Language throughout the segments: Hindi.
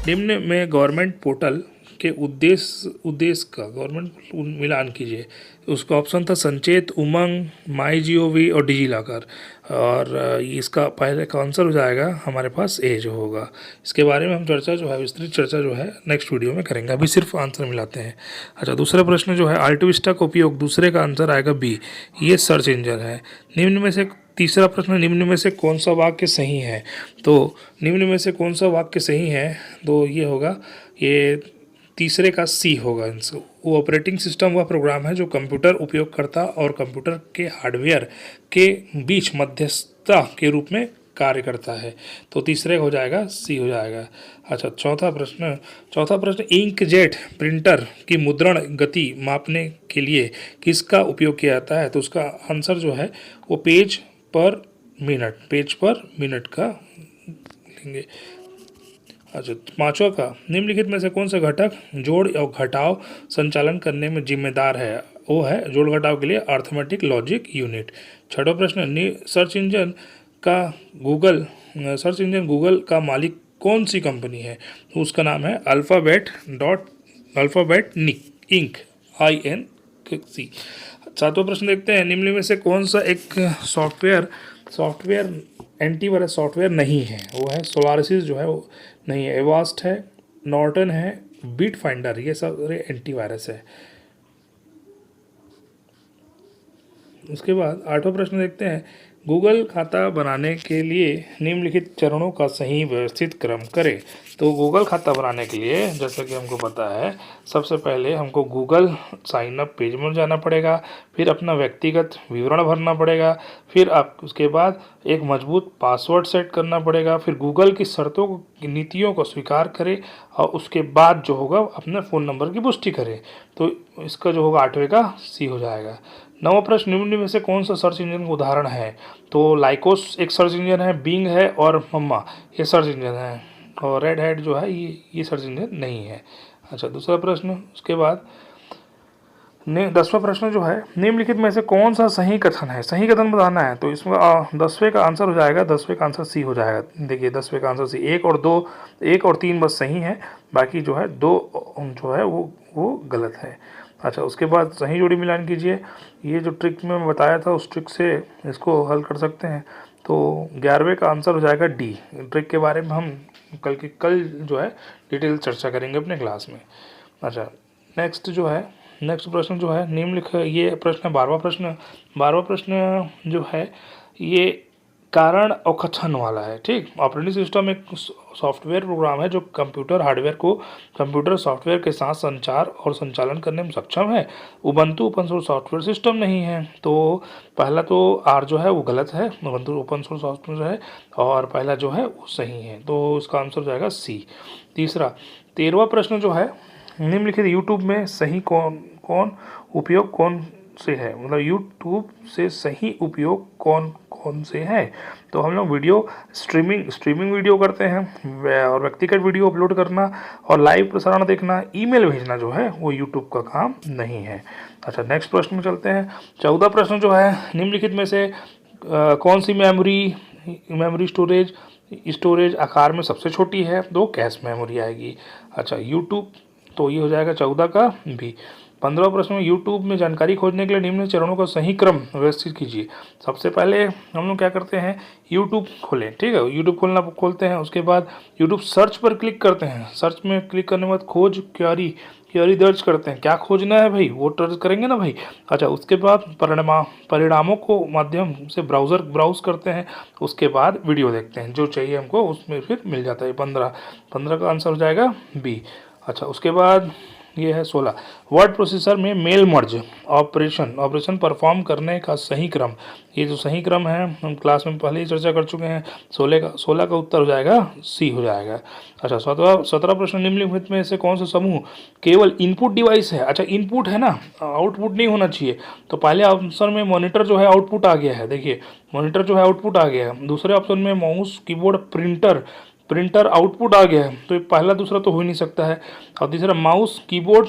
निम्न में गवर्नमेंट पोर्टल के उद्देश्य का गवर्नमेंट मिलान कीजिए। उसका ऑप्शन था संचेत, उमंग, माई जीओवी और डिजी लॉकर। और इसका पहले का आंसर हो जाएगा हमारे पास ए जो होगा। इसके बारे में हम चर्चा जो है, विस्तृत चर्चा जो है नेक्स्ट वीडियो में करेंगे। अभी सिर्फ आंसर मिलाते हैं। अच्छा, दूसरा प्रश्न जो है अल्टविस्टा का उपयोग, दूसरे का आंसर आएगा बी, ये सर्च इंजन है। निम्न में से तीसरा प्रश्न, निम्न में से कौन सा वाक्य सही है? तो निम्न में से कौन सा वाक्य सही है? तो ये होगा, ये तीसरे का सी होगा। वो ऑपरेटिंग सिस्टम वह प्रोग्राम है जो कंप्यूटर उपयोगकर्ता और कंप्यूटर के हार्डवेयर के बीच मध्यस्थता के रूप में कार्य करता है। तो तीसरे हो जाएगा, सी हो जाएगा। अच्छा, चौथा प्रश्न इंकजेट प्रिंटर की मुद्रण गति मापने के लिए किसका उपयोग किया जाता है? तो उसका आंसर जो है वो पेज पर मिनट का लेंगे। अच्छा, पांचवा का निम्नलिखित में से कौन सा घटक जोड़ और घटाव संचालन करने में जिम्मेदार है? वो है जोड़ घटाव के लिए अर्थमेटिक लॉजिक यूनिट। छठा प्रश्न सर्च इंजन गूगल का मालिक कौन सी कंपनी है? तो उसका नाम है अल्फ़ाबेट इंक INC। सातवां प्रश्न देखते हैं, निम्न में से कौन सा एक सॉफ्टवेयर एंटीवायरस सॉफ्टवेयर नहीं है? वो है सोलारिस जो है वो नहीं है, एवास्ट है, नॉर्टन है, बिट फाइंडर, ये सब एंटीवायरस है। उसके बाद आठवां प्रश्न देखते हैं, गूगल खाता बनाने के लिए निम्नलिखित चरणों का सही व्यवस्थित क्रम करें। तो गूगल खाता बनाने के लिए जैसा कि हमको पता है, सबसे पहले हमको गूगल साइन अप पेज में जाना पड़ेगा, फिर अपना व्यक्तिगत विवरण भरना पड़ेगा, फिर आप उसके बाद एक मजबूत पासवर्ड सेट करना पड़ेगा, फिर गूगल की शर्तों नीतियों को स्वीकार करें और उसके बाद जो होगा अपने फ़ोन नंबर की पुष्टि करें। तो इसका जो होगा आठवें का सी हो जाएगा। नवा प्रश्न, निम्न में से कौन सा सर्च इंजन का उदाहरण है? तो लाइकोस एक सर्च इंजन है, बिंग है और मम्मा ये सर्च इंजन है, और रेड हैट जो है ये सर्च इंजन नहीं है। अच्छा, दूसरा प्रश्न उसके बाद 10वां प्रश्न जो है, निम्नलिखित में से कौन सा सही कथन है? सही कथन बताना है। तो इसमें 10वें का आंसर हो जाएगा, 10वें का आंसर सी हो जाएगा। देखिए 10वें का आंसर सी, 1 और 3 बस सही है, बाकी जो है 2 जो है वो गलत है। अच्छा, उसके बाद सही जोड़ी मिलान कीजिए। ये जो ट्रिक में बताया था उस ट्रिक से इसको हल कर सकते हैं। तो 11वें का आंसर हो जाएगा डी। ट्रिक के बारे में हम कल जो है डिटेल चर्चा करेंगे अपने क्लास में। अच्छा, नेक्स्ट प्रश्न जो है निम्नलिखित, ये प्रश्न 12वां प्रश्न जो है ये कारण और कथन वाला है। ठीक, ऑपरेटिंग सिस्टम एक सॉफ्टवेयर प्रोग्राम है जो कंप्यूटर हार्डवेयर को कंप्यूटर सॉफ्टवेयर के साथ संचार और संचालन करने में सक्षम है। Ubuntu open source software system नहीं है। तो पहला तो आर जो है वो गलत है, उबंटू ओपन सोर्स सॉफ्टवेयर है, और पहला जो है वो सही है। तो इसका आंसर हो जाएगा सी। 13वां प्रश्न जो है, निम्नलिखित यूट्यूब में सही उपयोग कौन से है? मतलब यूट्यूब से सही उपयोग कौन से हैं? तो हम लोग वीडियो स्ट्रीमिंग वीडियो करते हैं, और व्यक्तिगत वीडियो अपलोड करना और लाइव प्रसारण देखना, ईमेल भेजना जो है वो यूट्यूब का काम नहीं है। अच्छा, नेक्स्ट प्रश्न में चलते हैं। 14 प्रश्न जो है, निम्नलिखित में से कौन सी मेमोरी स्टोरेज आकार में सबसे छोटी है? तो कैश मेमोरी आएगी। अच्छा, यूट्यूब, तो ये हो जाएगा 14 का भी। 15वां प्रश्न में, यूट्यूब में जानकारी खोजने के लिए निम्न चरणों का सही क्रम व्यवस्थित कीजिए। सबसे पहले हम लोग क्या करते हैं, यूट्यूब खोलें। ठीक है, यूट्यूब खोलते हैं, उसके बाद यूट्यूब सर्च पर क्लिक करते हैं। सर्च में क्लिक करने के बाद खोज क्वेरी दर्ज करते हैं। क्या खोजना है भाई, वो दर्ज करेंगे ना भाई। अच्छा, उसके बाद परिणामों को माध्यम से ब्राउज करते हैं। उसके बाद वीडियो देखते हैं, जो चाहिए हमको उसमें फिर मिल जाता है। 15 का आंसर हो जाएगा बी। अच्छा, उसके बाद ये है 16, वर्ड प्रोसेसर में मेल मर्ज ऑपरेशन परफॉर्म करने का सही क्रम। ये जो सही क्रम है हम क्लास में पहले ही चर्चा कर चुके हैं। 16 का उत्तर हो जाएगा सी हो जाएगा। अच्छा, 17 प्रश्न, निम्नलिखित में से कौन सा समूह केवल इनपुट डिवाइस है? अच्छा, इनपुट है ना, आउटपुट नहीं होना चाहिए। तो पहले ऑप्शन में मॉनिटर जो है आउटपुट आ गया है। देखिए, मॉनिटर जो है आउटपुट आ गया है। दूसरे ऑप्शन में माउस, कीबोर्ड, प्रिंटर आउटपुट आ गया है। तो पहला दूसरा तो हो ही नहीं सकता है। और तीसरा माउस, कीबोर्ड,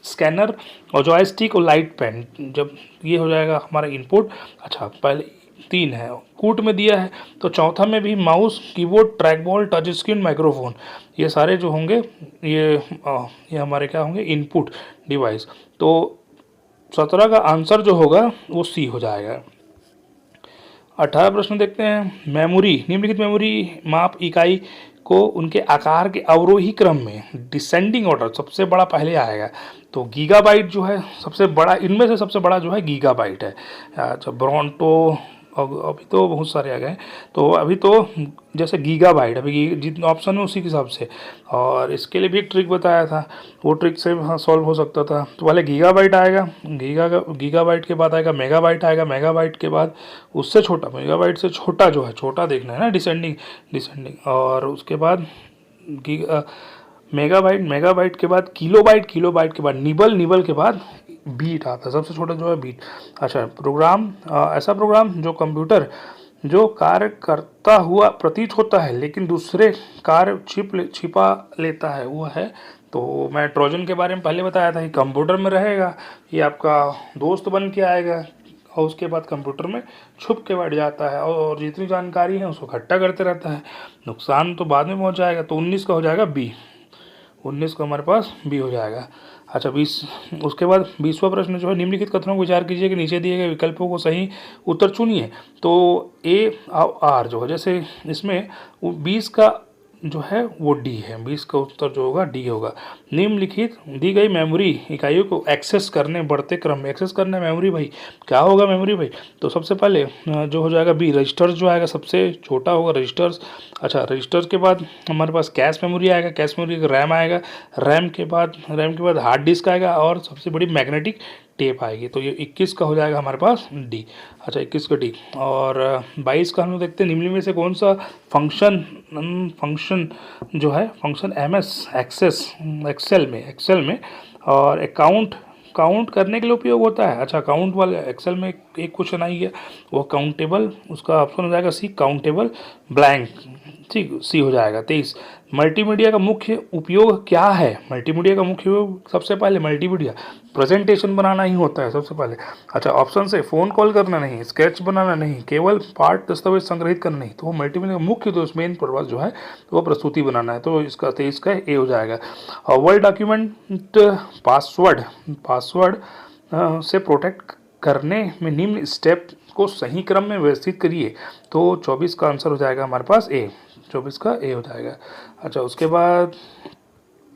स्कैनर और जॉयस्टिक और लाइट पेन, जब ये हो जाएगा हमारा इनपुट। अच्छा, पहले 3 है, कूट में दिया है। तो चौथा में भी mouse, keyboard, track ball, touch screen, microphone, ये सारे जो होंगे ये हमारे क्या होंगे, इनपुट डिवाइस। तो 17 का आंसर जो होगा वो सी हो जाएगा। 18 प्रश्न देखते हैं। मेमोरी, निम्नलिखित मेमोरी माप इकाई को उनके आकार के अवरोही क्रम में डिसेंडिंग ऑर्डर, सबसे बड़ा पहले आएगा। तो गीगाबाइट जो है सबसे बड़ा, इनमें से सबसे बड़ा जो है गीगाबाइट है। अच्छा, ब्रोंटो, अभी तो बहुत सारे आ गए। तो अभी तो जैसे गीगाबाइट, अभी जितने ऑप्शन है उसी के हिसाब से। और इसके लिए भी एक ट्रिक बताया था, वो ट्रिक से हाँ सॉल्व हो सकता था। तो पहले गीगाबाइट आएगा, गीगाबाइट के बाद आएगा मेगाबाइट, आएगा मेगाबाइट के बाद उससे छोटा, मेगाबाइट से छोटा जो है, छोटा देखना है ना, डिसेंडिंग। और उसके बाद मेगाबाइट, मेगाबाइट के बाद किलोबाइट, किलोबाइट के बाद निबल, निबल के बाद बीट आता है, सबसे छोटा जो है बीट। अच्छा, प्रोग्राम, ऐसा प्रोग्राम जो कंप्यूटर जो कार्य करता हुआ प्रतीत होता है लेकिन दूसरे कार्य छिपा लेता है, वो है। तो मैं ट्रोजन के बारे में पहले बताया था कि कंप्यूटर में रहेगा, ये आपका दोस्त बन के आएगा और उसके बाद कंप्यूटर में छुप के बैठ जाता है और जितनी जानकारी है उसको इकट्ठा करते रहता है, नुकसान तो बाद में पहुंच जाएगा। तो 19 का हो जाएगा बी, 19 को हमारे पास बी हो जाएगा। अच्छा, 20, उसके बाद 20वां प्रश्न जो है, निम्नलिखित कथनों को विचार कीजिए कि नीचे दिए गए विकल्पों को सही उत्तर चुनिए। तो ए और आर जो है, जैसे इसमें 20 का जो है वो डी है, 20 का उत्तर जो होगा डी होगा। निम्नलिखित दी गई मेमोरी इकाइयों को एक्सेस करने बढ़ते क्रम में, एक्सेस करना मेमोरी भाई, क्या होगा मेमोरी भाई? तो सबसे पहले जो हो जाएगा बी, रजिस्टर्स जो आएगा सबसे छोटा होगा रजिस्टर्स। अच्छा, रजिस्टर्स के बाद हमारे पास कैश मेमोरी आएगा, कैश मेमोरी का रैम आएगा, रैम के बाद हार्ड डिस्क आएगा और सबसे बड़ी मैग्नेटिक टेप आएगी। तो ये 21 का हो जाएगा हमारे पास डी। अच्छा, 21 का डी। और 22 का हम लोग देखते हैं, निम्न में से कौन सा फंक्शन जो है, फंक्शन एमएस एक्सेल में और काउंट करने के लिए उपयोग होता है। अच्छा, काउंट वाले एक्सेल में एक क्वेश्चन आई है, वो काउंटेबल, उसका ऑप्शन हो जाएगा सी, काउंटेबल ब्लैंक। ठीक, सी हो जाएगा। 23, मल्टीमीडिया का मुख्य उपयोग क्या है? मल्टीमीडिया का मुख्य उपयोग सबसे पहले मल्टीमीडिया प्रेजेंटेशन बनाना ही होता है सबसे पहले। अच्छा, ऑप्शन से फ़ोन कॉल करना नहीं, स्केच बनाना नहीं, केवल पाठ दस्तावेज संग्रहित करना नहीं। तो वो मल्टीमीडिया का मुख्य जो मेन पर्पज जो है वो प्रस्तुति बनाना है। तो इसका 23 का ए हो जाएगा। और वर्ड डॉक्यूमेंट पासवर्ड से प्रोटेक्ट करने में निम्न स्टेप को सही क्रम में व्यवस्थित करिए। तो 24 का आंसर हो जाएगा हमारे पास ए, 24 का ए हो जाएगा। अच्छा, उसके बाद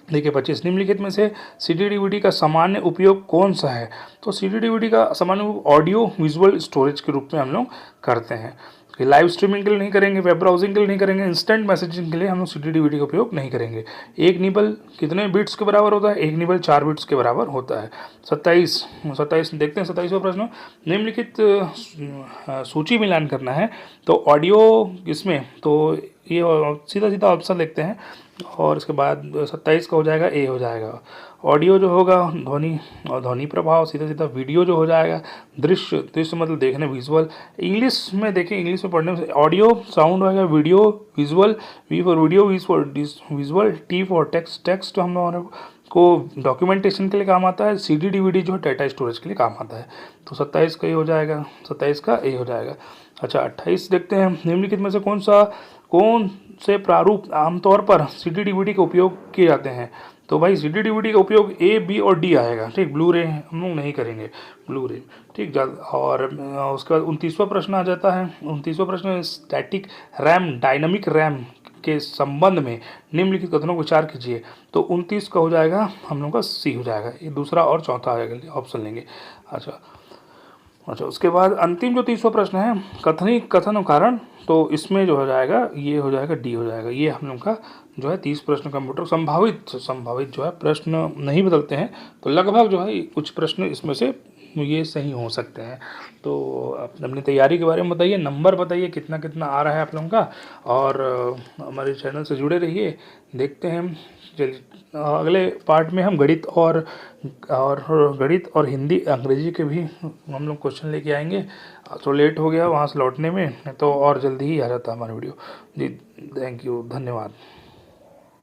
देखिए 25, निम्नलिखित में से CD DVD का सामान्य उपयोग कौन सा है? तो CD DVD का सामान्य उपयोग ऑडियो विजुअल स्टोरेज के रूप में हम लोग करते हैं। लाइव स्ट्रीमिंग के लिए नहीं करेंगे, वेब ब्राउजिंग के लिए नहीं करेंगे, इंस्टेंट मैसेजिंग के लिए हम लोग CD DVD का उपयोग नहीं करेंगे। एक निबल कितने बिट्स के बराबर होता है? एक निबल 4 बिट्स के बराबर होता है। 27 देखते हैं, 27वां प्रश्न, निम्नलिखित सूची मिलान करना है। तो ऑडियो इसमें तो ये सीधा ऑप्शन देखते हैं और इसके बाद 27 का हो जाएगा ए हो जाएगा। ऑडियो जो होगा ध्वनि और ध्वनि प्रभाव, सीधा वीडियो जो हो जाएगा दृश्य मतलब देखने, विजुअल। इंग्लिश में देखें, इंग्लिश में पढ़ने में ऑडियो साउंड होगा, video visual, V for video, visual, T for text, text हम लोगों को डॉक्यूमेंटेशन के लिए काम आता है, CD DVD जो है डाटा स्टोरेज के लिए काम आता है। तो 27 का ए हो जाएगा, 27 का ए हो जाएगा। अच्छा, 28 देखते हैं, निम्नलिखित में से कौन से प्रारूप आमतौर पर CD DVD का उपयोग किए जाते हैं? तो भाई CD DVD का उपयोग ए, बी और डी आएगा। ठीक, ब्लू रे हम लोग नहीं करेंगे, ब्लू रे। ठीक, और उसके बाद 29वां प्रश्न आ जाता है। 29वां प्रश्न, स्टैटिक रैम डायनामिक रैम के संबंध में निम्नलिखित कथनों को विचार कीजिए। तो 29 का हो जाएगा हम लोग का सी हो जाएगा, ये दूसरा और चौथा आएगा, ऑप्शन लेंगे। अच्छा, उसके बाद अंतिम जो 30वां प्रश्न है, कथन कारण, तो इसमें जो हो जाएगा ये हो जाएगा डी हो जाएगा। ये हम लोग का जो है 30 प्रश्न कंप्यूटर संभावित जो है प्रश्न नहीं बदलते हैं, तो लगभग जो है कुछ प्रश्न इसमें से ये सही हो सकते हैं। तो अपनी तैयारी के बारे में बताइए, नंबर बताइए कितना कितना आ रहा है आप लोगों का, और हमारे चैनल से जुड़े रहिए। देखते हैं, चलिए अगले पार्ट में हम गणित और हिंदी अंग्रेजी के भी हम लोग क्वेश्चन लेके आएंगे। तो लेट हो गया वहाँ से लौटने में, तो और जल्दी ही आ जाता हमारा वीडियो जी। थैंक यू, धन्यवाद।